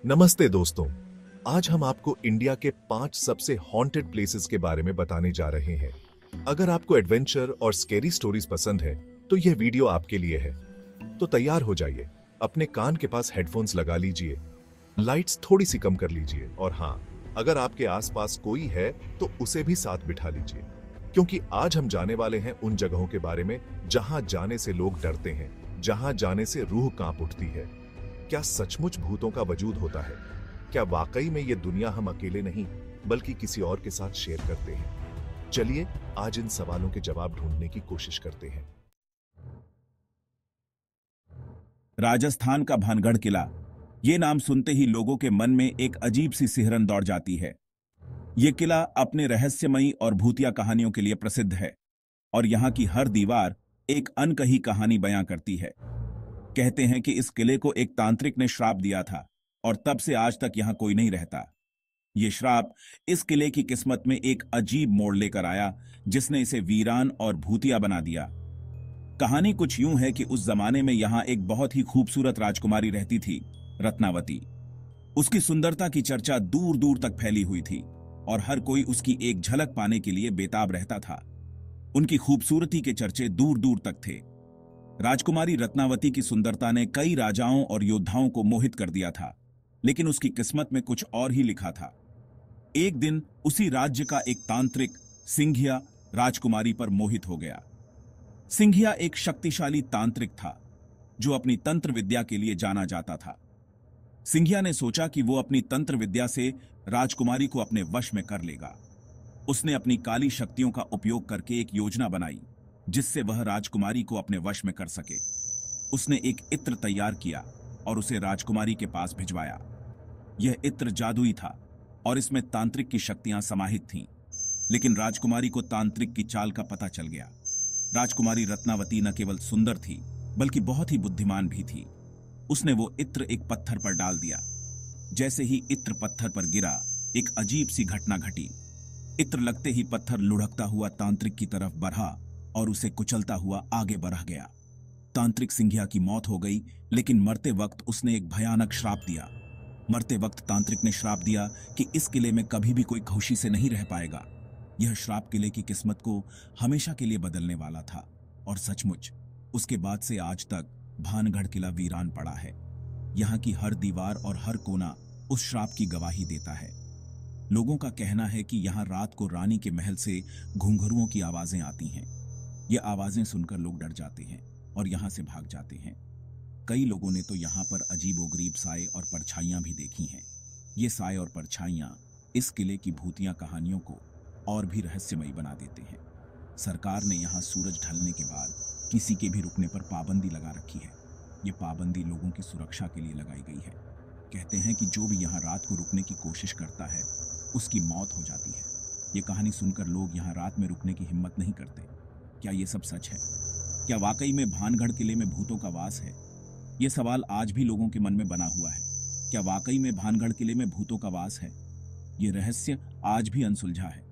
नमस्ते दोस्तों। आज हम आपको इंडिया के 5 सबसे हॉन्टेड प्लेसेस के बारे में बताने जा रहे हैं। अगर आपको एडवेंचर और स्केरी स्टोरीज पसंद है तो यह वीडियो आपके लिए है। तो तैयार हो जाइए, अपने कान के पास हेडफोन्स लगा लीजिए, लाइट्स थोड़ी सी कम कर लीजिए और हाँ, अगर आपके आसपास कोई है तो उसे भी साथ बिठा लीजिए, क्योंकि आज हम जाने वाले हैं उन जगहों के बारे में जहां जाने से लोग डरते हैं, जहां जाने से रूह कांप उठती है। क्या सचमुच भूतों का वजूद होता है? क्या वाकई में ये दुनिया हम अकेले नहीं बल्कि किसी और के साथ शेयर करते हैं? चलिए आज इन सवालों के जवाब ढूंढने की कोशिश करते हैं। राजस्थान का भानगढ़ किला, ये नाम सुनते ही लोगों के मन में एक अजीब सी सिहरन दौड़ जाती है। ये किला अपने रहस्यमयी और भूतिया कहानियों के लिए प्रसिद्ध है और यहाँ की हर दीवार एक अनकही कहानी बयां करती है। कहते हैं कि इस किले को एक तांत्रिक ने श्राप दिया था और तब से आज तक यहाँ कोई नहीं रहता। ये श्राप इस किले की किस्मत में एक अजीब मोड़ लेकर आया, जिसने इसे वीरान और भूतिया बना दिया। कहानी कुछ यूं है कि उस जमाने में यहाँ एक बहुत ही खूबसूरत राजकुमारी रहती थी, रत्नावती। उसकी सुंदरता की चर्चा दूर दूर तक फैली हुई थी और हर कोई उसकी एक झलक पाने के लिए बेताब रहता था। उनकी खूबसूरती के चर्चे दूर दूर तक थे। राजकुमारी रत्नावती की सुंदरता ने कई राजाओं और योद्धाओं को मोहित कर दिया था, लेकिन उसकी किस्मत में कुछ और ही लिखा था। एक दिन उसी राज्य का एक तांत्रिक सिंघिया राजकुमारी पर मोहित हो गया। सिंघिया एक शक्तिशाली तांत्रिक था जो अपनी तंत्र विद्या के लिए जाना जाता था। सिंघिया ने सोचा कि वो अपनी तंत्र विद्या से राजकुमारी को अपने वश में कर लेगा। उसने अपनी काली शक्तियों का उपयोग करके एक योजना बनाई जिससे वह राजकुमारी को अपने वश में कर सके। उसने एक इत्र तैयार किया और उसे राजकुमारी के पास भिजवाया। यह इत्र जादुई था और इसमें तांत्रिक की शक्तियां समाहित थीं, लेकिन राजकुमारी को तांत्रिक की चाल का पता चल गया। राजकुमारी रत्नावती न केवल सुंदर थी बल्कि बहुत ही बुद्धिमान भी थी। उसने वो इत्र एक पत्थर पर डाल दिया। जैसे ही इत्र पत्थर पर गिरा, एक अजीब सी घटना घटी। इत्र लगते ही पत्थर लुढ़कता हुआ तांत्रिक की तरफ बढ़ा और उसे कुचलता हुआ आगे बढ़ गया। तांत्रिक सिंघिया की मौत हो गई, लेकिन मरते वक्त उसने एक भयानक श्राप दिया। मरते वक्त तांत्रिक ने श्राप दिया कि इस किले में कभी भी कोई खुशी से नहीं रह पाएगा। यह श्राप किले की किस्मत को हमेशा के लिए बदलने वाला था और सचमुच उसके बाद से आज तक भानगढ़ किला वीरान पड़ा है। यहाँ की हर दीवार और हर कोना उस श्राप की गवाही देता है। लोगों का कहना है कि यहाँ रात को रानी के महल से घुंघरुओं की आवाजें आती हैं। ये आवाजें सुनकर लोग डर जाते हैं और यहाँ से भाग जाते हैं। कई लोगों ने तो यहाँ पर अजीबोगरीब साए और परछाइयां भी देखी हैं। ये साए और परछाइयां इस किले की भूतिया कहानियों को और भी रहस्यमयी बना देते हैं। सरकार ने यहाँ सूरज ढलने के बाद किसी के भी रुकने पर पाबंदी लगा रखी है। ये पाबंदी लोगों की सुरक्षा के लिए लगाई गई है। कहते हैं कि जो भी यहाँ रात को रुकने की कोशिश करता है उसकी मौत हो जाती है। ये कहानी सुनकर लोग यहाँ रात में रुकने की हिम्मत नहीं करते। क्या ये सब सच है? क्या वाकई में भानगढ़ किले में भूतों का वास है? ये सवाल आज भी लोगों के मन में बना हुआ है। क्या वाकई में भानगढ़ किले में भूतों का वास है? ये रहस्य आज भी अनसुलझा है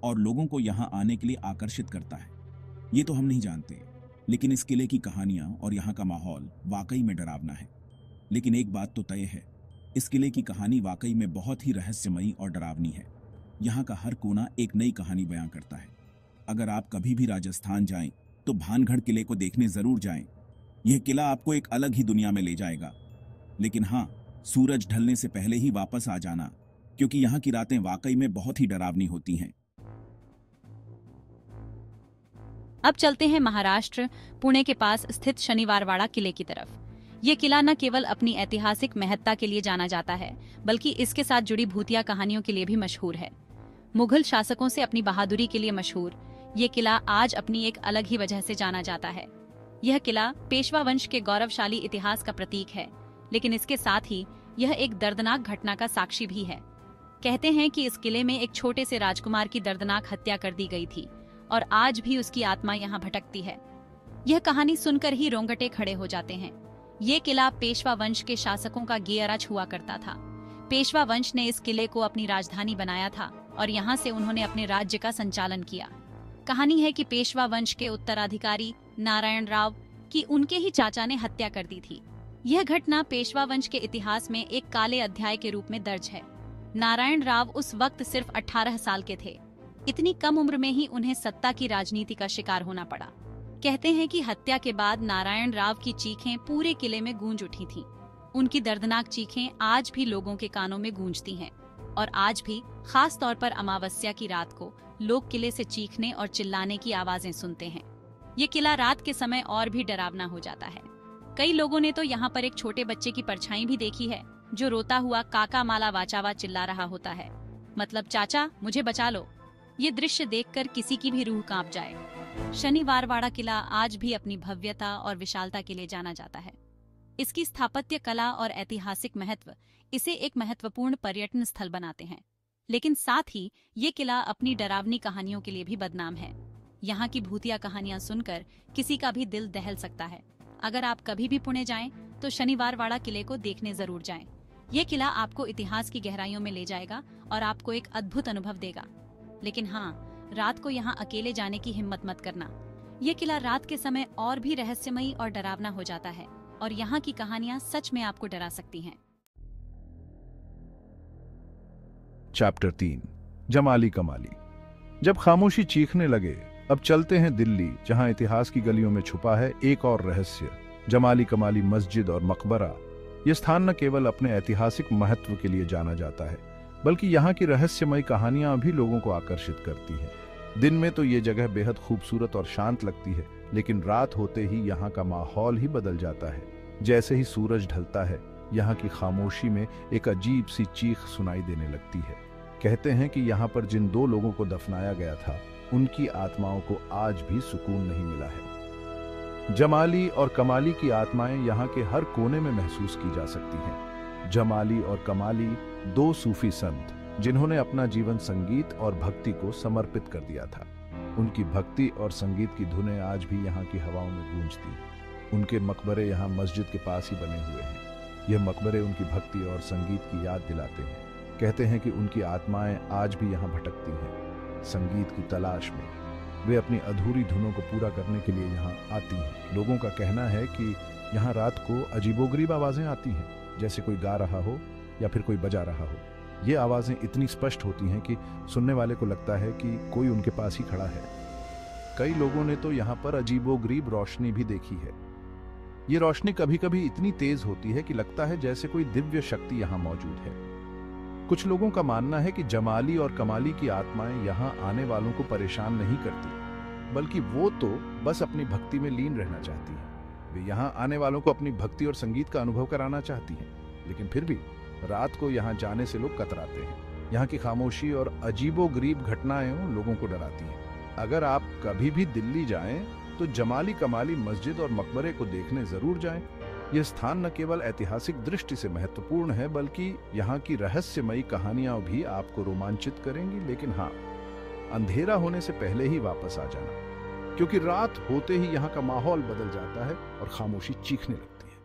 और लोगों को यहाँ आने के लिए आकर्षित करता है। ये तो हम नहीं जानते, लेकिन इस किले की कहानियां और यहाँ का माहौल वाकई में डरावना है। लेकिन एक बात तो तय है, इस किले की कहानी वाकई में बहुत ही रहस्यमयी और डरावनी है। यहाँ का हर कोना एक नई कहानी बयां करता है। अगर आप कभी भी राजस्थान जाएं तो भानगढ़ किले को देखने जरूर जाएं। यह किला आपको एक अलग ही दुनिया में ले जाएगा। लेकिन हाँ, सूरज ढलने से पहले ही वापस आ जाना, क्योंकि यहाँ की रातें वाकई में बहुत ही डरावनी होती हैं। अब चलते हैं महाराष्ट्र, पुणे के पास स्थित शनिवारवाड़ा किले की तरफ। ये किला न केवल अपनी ऐतिहासिक महत्ता के लिए जाना जाता है, बल्कि इसके साथ जुड़ी भूतिया कहानियों के लिए भी मशहूर है। मुगल शासकों से अपनी बहादुरी के लिए मशहूर ये किला आज अपनी एक अलग ही वजह से जाना जाता है। यह किला पेशवा वंश के गौरवशाली इतिहास का प्रतीक है, लेकिन इसके साथ ही यह एक दर्दनाक घटना का साक्षी भी है। कहते हैं कि इस किले में एक छोटे से राजकुमार की दर्दनाक हत्या कर दी गई थी और आज भी उसकी आत्मा यहाँ भटकती है। यह कहानी सुनकर ही रोंगटे खड़े हो जाते हैं। ये किला पेशवा वंश के शासकों का गियराज हुआ करता था। पेशवा वंश ने इस किले को अपनी राजधानी बनाया था और यहाँ से उन्होंने अपने राज्य का संचालन किया। कहानी है कि पेशवा वंश के उत्तराधिकारी नारायण राव की उनके ही चाचा ने हत्या कर दी थी। यह घटना पेशवा वंश के इतिहास में एक काले अध्याय के रूप में दर्ज है। नारायण राव उस वक्त सिर्फ 18 साल के थे। इतनी कम उम्र में ही उन्हें सत्ता की राजनीति का शिकार होना पड़ा। कहते हैं कि हत्या के बाद नारायण राव की चीखें पूरे किले में गूंज उठी थीं। उनकी दर्दनाक चीखें आज भी लोगों के कानों में गूंजती हैं और आज भी खास तौर पर अमावस्या की रात को लोग किले से चीखने और चिल्लाने की आवाजें सुनते हैं। ये किला रात के समय और भी डरावना हो जाता है। कई लोगों ने तो यहाँ पर एक छोटे बच्चे की परछाई भी देखी है जो रोता हुआ काका माला वाचावा चिल्ला रहा होता है, मतलब चाचा मुझे बचा लो। ये दृश्य देखकर किसी की भी रूह कांप जाए। शनिवारवाड़ा किला आज भी अपनी भव्यता और विशालता के लिए जाना जाता है। इसकी स्थापत्य कला और ऐतिहासिक महत्व इसे एक महत्वपूर्ण पर्यटन स्थल बनाते हैं, लेकिन साथ ही ये किला अपनी डरावनी कहानियों के लिए भी बदनाम है। यहाँ की भूतिया कहानियां सुनकर किसी का भी दिल दहल सकता है। अगर आप कभी भी पुणे जाएं, तो शनिवारवाड़ा किले को देखने जरूर जाएं। ये किला आपको इतिहास की गहराइयों में ले जाएगा और आपको एक अद्भुत अनुभव देगा। लेकिन हाँ, रात को यहाँ अकेले जाने की हिम्मत मत करना। ये किला रात के समय और भी रहस्यमयी और डरावना हो जाता है और यहाँ की कहानियां सच में आपको डरा सकती हैं। चैप्टर 3 जमाली कमाली। जब खामोशी चीखने लगे, अब चलते हैं दिल्ली, जहां इतिहास की गलियों में छुपा है एक और रहस्य, जमाली कमाली मस्जिद और मकबरा। यह स्थान न केवल अपने ऐतिहासिक महत्व के लिए जाना जाता है, बल्कि यहाँ की रहस्यमयी कहानियां भी लोगों को आकर्षित करती हैं। दिन में तो ये जगह बेहद खूबसूरत और शांत लगती है, लेकिन रात होते ही यहाँ का माहौल ही बदल जाता है। जैसे ही सूरज ढलता है, यहाँ की खामोशी में एक अजीब सी चीख सुनाई देने लगती है। कहते हैं कि यहाँ पर जिन 2 लोगों को दफनाया गया था, उनकी आत्माओं को आज भी सुकून नहीं मिला है। जमाली और कमाली की आत्माएं यहाँ के हर कोने में महसूस की जा सकती हैं। जमाली और कमाली 2 सूफी संत, जिन्होंने अपना जीवन संगीत और भक्ति को समर्पित कर दिया था। उनकी भक्ति और संगीत की धुनें आज भी यहाँ की हवाओं में गूंजती हैं। उनके मकबरे यहाँ मस्जिद के पास ही बने हुए हैं। यह मकबरे उनकी भक्ति और संगीत की याद दिलाते हैं। कहते हैं कि उनकी आत्माएं आज भी यहाँ भटकती हैं, संगीत की तलाश में। वे अपनी अधूरी धुनों को पूरा करने के लिए यहाँ आती हैं। लोगों का कहना है कि यहाँ रात को अजीबोगरीब आवाजें आती हैं, जैसे कोई गा रहा हो या फिर कोई बजा रहा हो। ये आवाजें इतनी स्पष्ट होती हैं कि सुनने वाले को लगता है कि कोई उनके पास ही खड़ा है। कई लोगों ने तो यहाँ पर अजीबोगरीब रोशनी भी देखी है। ये रोशनी कभी कभी इतनी तेज होती है कि लगता है जैसे कोई दिव्य शक्ति यहाँ मौजूद है। कुछ लोगों का मानना है कि जमाली और कमाली की आत्माएं यहाँ आने वालों को परेशान नहीं करती, बल्कि वो तो बस अपनी भक्ति में लीन रहना चाहती हैं। वे यहाँ आने वालों को अपनी भक्ति और संगीत का अनुभव कराना चाहती हैं, लेकिन फिर भी रात को यहाँ जाने से लोग कतराते हैं। यहाँ की खामोशी और अजीबोगरीब घटनाएं लोगों को डराती हैं। अगर आप कभी भी दिल्ली जाएं, तो जमाली कमाली मस्जिद और मकबरे को देखने जरूर जाएं। यह स्थान न केवल ऐतिहासिक दृष्टि से महत्वपूर्ण है, बल्कि यहाँ की रहस्यमयी कहानियां भी आपको रोमांचित करेंगी। लेकिन हाँ, अंधेरा होने से पहले ही वापस आ जाना, क्योंकि रात होते ही यहाँ का माहौल बदल जाता है और खामोशी चीखने लगती है।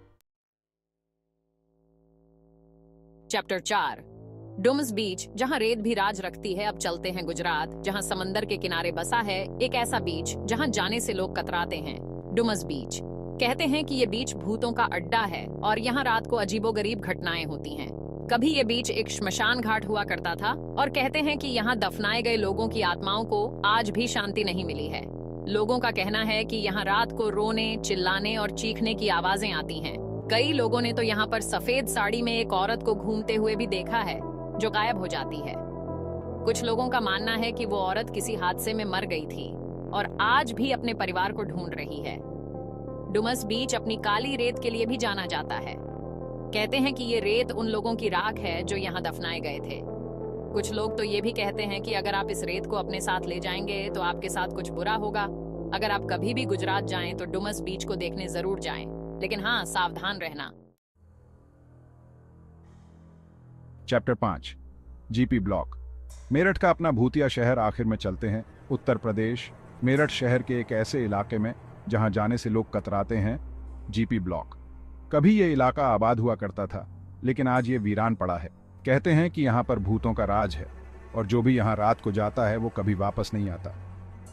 चैप्टर 4 डुमस बीच, जहां रेत भी राज रखती है। अब चलते हैं गुजरात, जहां समंदर के किनारे बसा है एक ऐसा बीच जहां जाने से लोग कतराते हैं, डुमस बीच। कहते हैं कि ये बीच भूतों का अड्डा है और यहाँ रात को अजीबोगरीब घटनाएं होती हैं। कभी ये बीच एक श्मशान घाट हुआ करता था और कहते हैं कि यहाँ दफनाए गए लोगों की आत्माओं को आज भी शांति नहीं मिली है। लोगों का कहना है कि यहाँ रात को रोने, चिल्लाने और चीखने की आवाजें आती हैं। कई लोगों ने तो यहाँ पर सफेद साड़ी में एक औरत को घूमते हुए भी देखा है, जो गायब हो जाती है। कुछ लोगों का मानना है कि वो औरत किसी हादसे में मर गई थी और आज भी अपने परिवार को ढूंढ रही है। डुमस बीच अपनी काली रेत के लिए भी जाना जाता है। कहते हैं कि ये रेत उन लोगों की राख है जो यहाँ दफनाए गए थे। कुछ लोग तो ये भी कहते हैं कि अगर आप इस रेत को अपने साथ ले जाएंगे तो आपके साथ कुछ बुरा होगा। अगर आप कभी भी गुजरात जाएं तो डुमस बीच को देखने जरूर जाएं, लेकिन हाँ, सावधान रहना। Chapter 5 GP block. मेरठ का अपना भूतिया शहर आखिर में चलते हैं उत्तर प्रदेश, मेरठ शहर के एक ऐसे इलाके में जहां जाने से लोग कतराते हैं, जीपी ब्लॉक। कभी ये इलाका आबाद हुआ करता था, लेकिन आज ये वीरान पड़ा है। कहते हैं कि यहाँ पर भूतों का राज है और जो भी यहाँ रात को जाता है वो कभी वापस नहीं आता।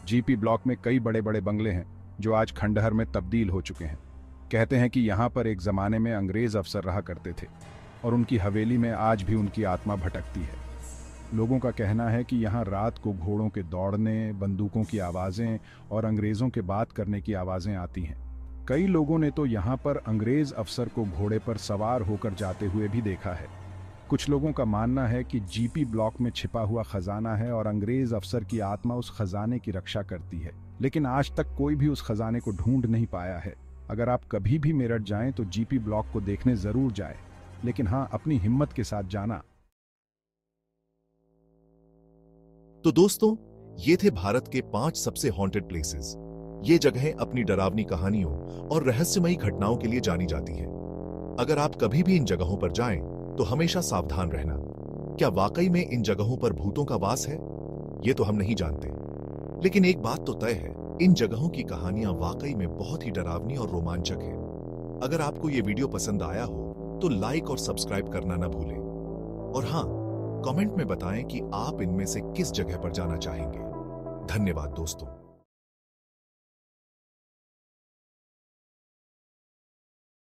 जीपी ब्लॉक में कई बड़े बड़े बंगले हैं जो आज खंडहर में तब्दील हो चुके हैं। कहते हैं कि यहाँ पर एक जमाने में अंग्रेज अफसर रहा करते थे और उनकी हवेली में आज भी उनकी आत्मा भटकती है। लोगों का कहना है कि यहाँ रात को घोड़ों के दौड़ने, बंदूकों की आवाज़ें और अंग्रेज़ों के बात करने की आवाज़ें आती हैं। कई लोगों ने तो यहाँ पर अंग्रेज़ अफसर को घोड़े पर सवार होकर जाते हुए भी देखा है। कुछ लोगों का मानना है कि जीपी ब्लॉक में छिपा हुआ खजाना है और अंग्रेज़ अफसर की आत्मा उस खजाने की रक्षा करती है, लेकिन आज तक कोई भी उस खजाने को ढूंढ नहीं पाया है। अगर आप कभी भी मेरठ जाएं तो जीपी ब्लॉक को देखने ज़रूर जाएं, लेकिन हाँ, अपनी हिम्मत के साथ जाना। तो दोस्तों, ये थे भारत के 5 सबसे हॉन्टेड प्लेसेस। ये जगहें अपनी डरावनी कहानियों और रहस्यमयी घटनाओं के लिए जानी जाती हैं। अगर आप कभी भी इन जगहों पर जाएं, तो हमेशा सावधान रहना। क्या वाकई में इन जगहों पर भूतों का वास है? ये तो हम नहीं जानते, लेकिन एक बात तो तय है, इन जगहों की कहानियां वाकई में बहुत ही डरावनी और रोमांचक है। अगर आपको ये वीडियो पसंद आया हो तो लाइक और सब्सक्राइब करना ना भूलें। और हाँ, कमेंट में बताएं कि आप इनमें से किस जगह पर जाना चाहेंगे। धन्यवाद दोस्तों।